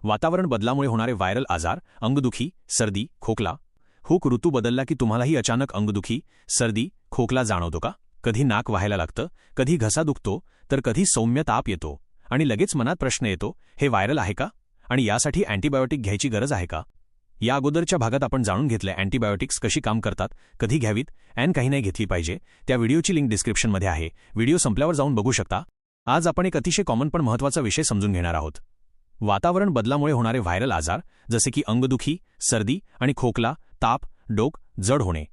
वातावरण बदलामुळे होणारे व्हायरल आजार, अंगदुखी, सर्दी, खोकला. ऋतू बदलला की तुम्हालाही अचानक अंगदुखी, सर्दी, खोकला जाणवतो का? कधी नाक वाहायला लागतं, कधी घसा दुखतो, तर कधी सौम्य ताप येतो आणि लगेच मनात प्रश्न येतो, हे व्हायरल आहे का? आणि यासाठी अँटीबायोटिक घ्यायची गरज आहे का? या अगोदरच्या भागात आपण जाणून घेतलंय अँटीबायोटिक्स कशी काम करतात, कधी घ्यावीत, काही नाही घेतली पाहिजे. त्या व्हिडिओची लिंक डिस्क्रिप्शनमध्ये आहे. व्हिडिओ संपल्यावर जाऊन बघू शकता. आज आपण एक अतिशय कॉमन पण महत्त्वाचा विषय समजून घेणार आहोत. वातावरण बदलामुळे होणारे व्हायरल आजार, जसे की अंगदुखी, सर्दी आणि खोकला, ताप, डोक जड होणे.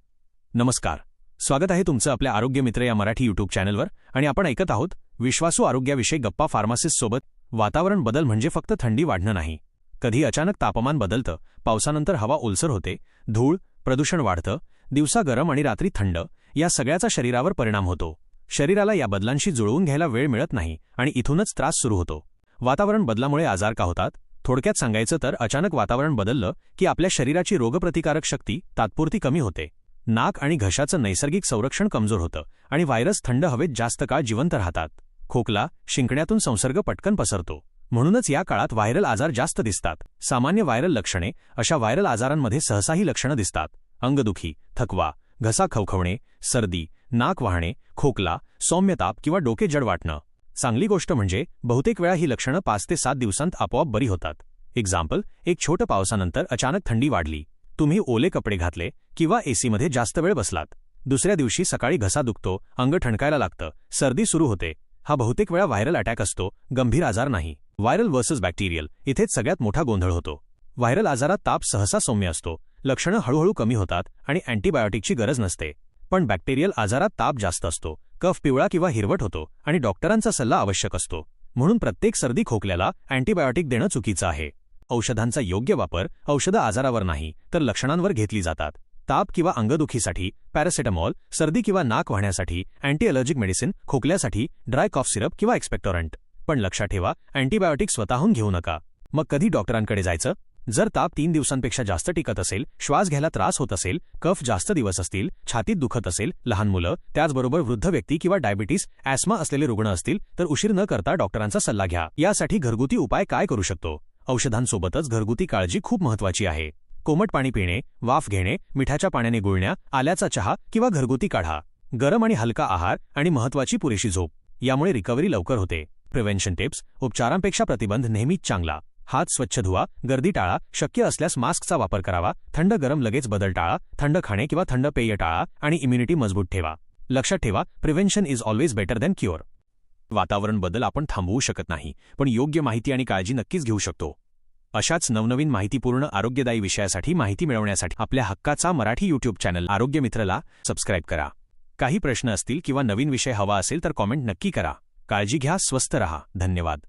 नमस्कार, स्वागत आहे तुमचं आपल्या आरोग्य मित्र या मराठी यूट्यूब चॅनलवर आणि आपण ऐकत आहोत विश्वासू आरोग्याविषयी गप्पा फार्मासिस्ट सोबत. वातावरण बदल म्हणजे फक्त थंडी वाढणं नाही. कधी अचानक तापमान बदलतं, पावसानंतर हवा ओलसर होते, धूळ, प्रदूषण वाढतं, दिवसा गरम आणि रात्री थंड, या सगळ्याचा शरीरावर परिणाम होतो. शरीराला या बदलांशी जुळवून घ्यायला वेळ मिळत नाही आणि इथूनच त्रास सुरू होतो. वातावरण बदलामुळे आजार का होतात? थोडक्यात सांगायचं तर अचानक वातावरण बदललं की आपल्या शरीराची रोगप्रतिकारक शक्ती तात्पुरती कमी होते. नाक आणि घशाचं नैसर्गिक संरक्षण कमजोर होतं आणि व्हायरस थंड हवेत जास्त काळ जिवंत राहतात. खोकला, शिंकण्यातून संसर्ग पटकन पसरतो. म्हणूनच या काळात व्हायरल आजार जास्त दिसतात. सामान्य व्हायरल लक्षणे. अशा व्हायरल आजारांमध्ये सहसा ही लक्षणं दिसतात: अंगदुखी, थकवा, घसा खवखवणे, सर्दी, नाक वाहणे, खोकला, सौम्य ताप किंवा डोके जड वाटणं. चांगली गोष्ट म्हणजे बहुतेक वेळा ही लक्षणं 5 ते 7 दिवसांत आपोआप बरी होतात. एक्झाम्पल, एक छोटं पावसानंतर अचानक थंडी वाढली, तुम्ही ओले कपडे घातले किंवा एसीमध्ये जास्त वेळ बसलात. दुसऱ्या दिवशी सकाळी घसा दुखतो, अंग ठणकायला लागतं, सर्दी सुरू होते. हा बहुतेक वेळा व्हायरल अटॅक असतो, गंभीर आजार नाही. व्हायरल वर्सेस बॅक्टेरियल, इथेच सगळ्यात मोठा गोंधळ होतो. व्हायरल आजारात ताप सहसा सौम्य असतो, लक्षणं हळूहळू कमी होतात आणि अँटीबायोटिकची गरज नसते. पण बॅक्टेरियल आजारात ताप जास्त असतो, कफ पिवळा किंवा हिरवट होतो आणि डॉक्टरांचा सल्ला आवश्यक असतो. म्हणून प्रत्येक सर्दी खोकल्याला अँटीबायोटिक देणं चुकीचं आहे. औषधांचा योग्य वापर. औषधं आजारावर नाही तर लक्षणांवर घेतली जातात. ताप किंवा अंगदुखीसाठी पॅरासिटामॉल, सर्दी किंवा नाक वाहण्यासाठी अँटी अलर्जिक मेडिसिन, खोकल्यासाठी ड्राय कॉफ सिरप किंवा एक्सपेक्टोरंट. पण लक्षात ठेवा, अँटीबायोटिक स्वतःहून घेऊ नका. मग कधी डॉक्टरांकडे जायचं? जर ताप 3 दिवसांपेक्षा जास्त टिकत असेल, श्वास घ्यायला त्रास होत असेल, कफ जास्त दिवस असतील, छातीत दुखत असेल, लहान मुलं, त्याचबरोबर वृद्ध व्यक्ती किंवा डायबिटीस, ॲस्मा असलेले रुग्ण असतील तर उशीर न करता डॉक्टरांचा सल्ला घ्या. यासाठी घरगुती उपाय काय करू शकतो? औषधांसोबतच घरगुती काळजी खूप महत्त्वाची आहे. कोमट पाणी पिणे, वाफ घेणे, मिठाच्या पाण्याने गुळण्या, आल्याचा चहा किंवा घरगुती काढा, गरम आणि हलका आहार आणि महत्त्वाची पुरेशी झोप. यामुळे रिकव्हरी लवकर होते. Prevention tips. उपचारांपेक्षा प्रतिबंध नेहमीच चांगला. हात स्वच्छ धुवा, गर्दी टाळा, शक्य असल्यास मास्कचा वापर करावा, थंड गरम लगेच बदल टाळा, थंड खाणे किंवा थंड पेय टाळा आणि इम्युनिटी मजबूत ठेवा. लक्षात ठेवा, prevention is always better than cure. वातावरण बदल आपण थांबवू शकत नाही, पण योग्य माहिती आणि काळजी नक्कीच घेऊ शकतो. अशाच नवनवीन माहितीपूर्ण आरोग्यदायी विषयासाठी माहिती मिळवण्यासाठी आपल्या हक्काचा मराठी यूट्यूब चॅनल आरोग्य मित्रला सबस्क्राईब करा. काही प्रश्न असतील किंवा नवीन विषय हवा असेल तर कॉमेंट नक्की करा. काळजी घ्या, स्वस्थ रहा. धन्यवाद.